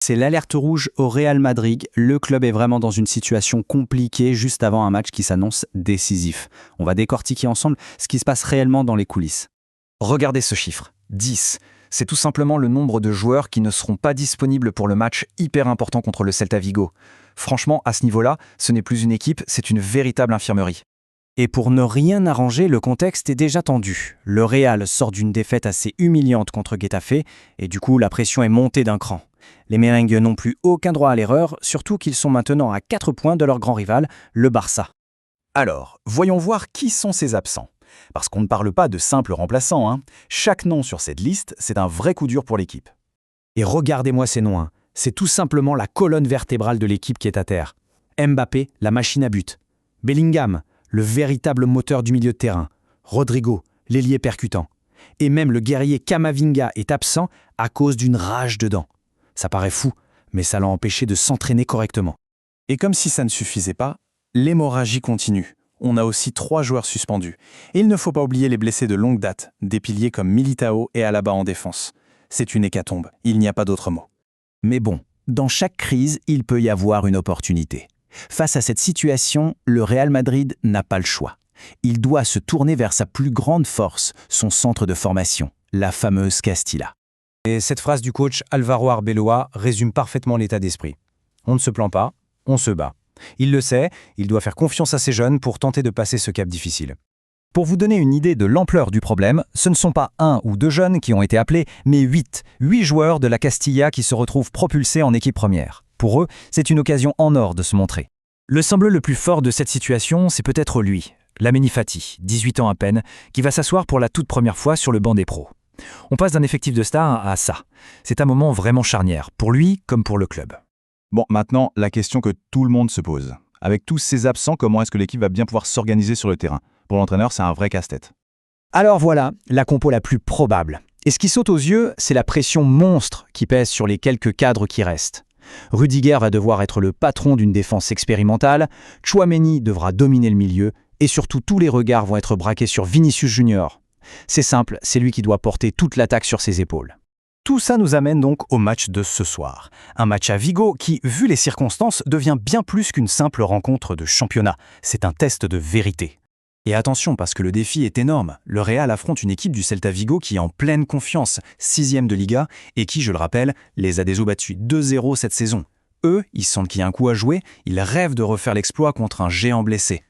C'est l'alerte rouge au Real Madrid. Le club est vraiment dans une situation compliquée juste avant un match qui s'annonce décisif. On va décortiquer ensemble ce qui se passe réellement dans les coulisses. Regardez ce chiffre, 10. C'est tout simplement le nombre de joueurs qui ne seront pas disponibles pour le match hyper important contre le Celta Vigo. Franchement, à ce niveau-là, ce n'est plus une équipe, c'est une véritable infirmerie. Et pour ne rien arranger, le contexte est déjà tendu. Le Real sort d'une défaite assez humiliante contre Getafe et du coup la pression est montée d'un cran. Les merengues n'ont plus aucun droit à l'erreur, surtout qu'ils sont maintenant à 4 points de leur grand rival, le Barça. Alors, voyons voir qui sont ces absents. Parce qu'on ne parle pas de simples remplaçants, hein. Chaque nom sur cette liste, c'est un vrai coup dur pour l'équipe. Et regardez-moi ces noms, hein. C'est tout simplement la colonne vertébrale de l'équipe qui est à terre. Mbappé, la machine à but. Bellingham, le véritable moteur du milieu de terrain. Rodrigo, l'ailier percutant. Et même le guerrier Camavinga est absent à cause d'une rage de dents. Ça paraît fou, mais ça l'a empêché de s'entraîner correctement. Et comme si ça ne suffisait pas, l'hémorragie continue. On a aussi 3 joueurs suspendus. Et il ne faut pas oublier les blessés de longue date, des piliers comme Militao et Alaba en défense. C'est une hécatombe, il n'y a pas d'autre mot. Mais bon, dans chaque crise, il peut y avoir une opportunité. Face à cette situation, le Real Madrid n'a pas le choix. Il doit se tourner vers sa plus grande force, son centre de formation, la fameuse Castilla. Et cette phrase du coach Álvaro Arbeloa résume parfaitement l'état d'esprit. On ne se plaint pas, on se bat. Il le sait, il doit faire confiance à ses jeunes pour tenter de passer ce cap difficile. Pour vous donner une idée de l'ampleur du problème, ce ne sont pas 1 ou 2 jeunes qui ont été appelés, mais 8 joueurs de la Castilla qui se retrouvent propulsés en équipe première. Pour eux, c'est une occasion en or de se montrer. Le symbole le plus fort de cette situation, c'est peut-être lui, Lamine Fati, 18 ans à peine, qui va s'asseoir pour la toute première fois sur le banc des pros. On passe d'un effectif de star à ça. C'est un moment vraiment charnière, pour lui comme pour le club. Bon, maintenant, la question que tout le monde se pose. Avec tous ces absents, comment est-ce que l'équipe va bien pouvoir s'organiser sur le terrain? Pour l'entraîneur, c'est un vrai casse-tête. Alors voilà, la compo la plus probable. Et ce qui saute aux yeux, c'est la pression monstre qui pèse sur les quelques cadres qui restent. Rudiger va devoir être le patron d'une défense expérimentale, Tchouaméni devra dominer le milieu, et surtout tous les regards vont être braqués sur Vinicius Junior. C'est simple, c'est lui qui doit porter toute l'attaque sur ses épaules. Tout ça nous amène donc au match de ce soir. Un match à Vigo qui, vu les circonstances, devient bien plus qu'une simple rencontre de championnat. C'est un test de vérité. Et attention, parce que le défi est énorme. Le Real affronte une équipe du Celta Vigo qui est en pleine confiance, 6e de Liga, et qui, je le rappelle, les a déjà battus 2-0 cette saison. Eux, ils sentent qu'il y a un coup à jouer, ils rêvent de refaire l'exploit contre un géant blessé.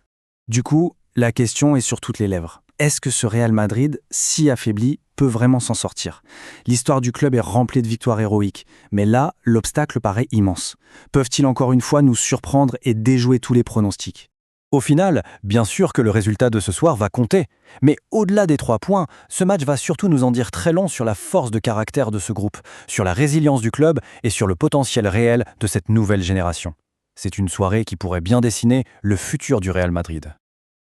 Du coup, la question est sur toutes les lèvres. Est-ce que ce Real Madrid, si affaibli, peut vraiment s'en sortir? L'histoire du club est remplie de victoires héroïques, mais là, l'obstacle paraît immense. Peuvent-ils encore une fois nous surprendre et déjouer tous les pronostics? Au final, bien sûr que le résultat de ce soir va compter. Mais au-delà des 3 points, ce match va surtout nous en dire très long sur la force de caractère de ce groupe, sur la résilience du club et sur le potentiel réel de cette nouvelle génération. C'est une soirée qui pourrait bien dessiner le futur du Real Madrid.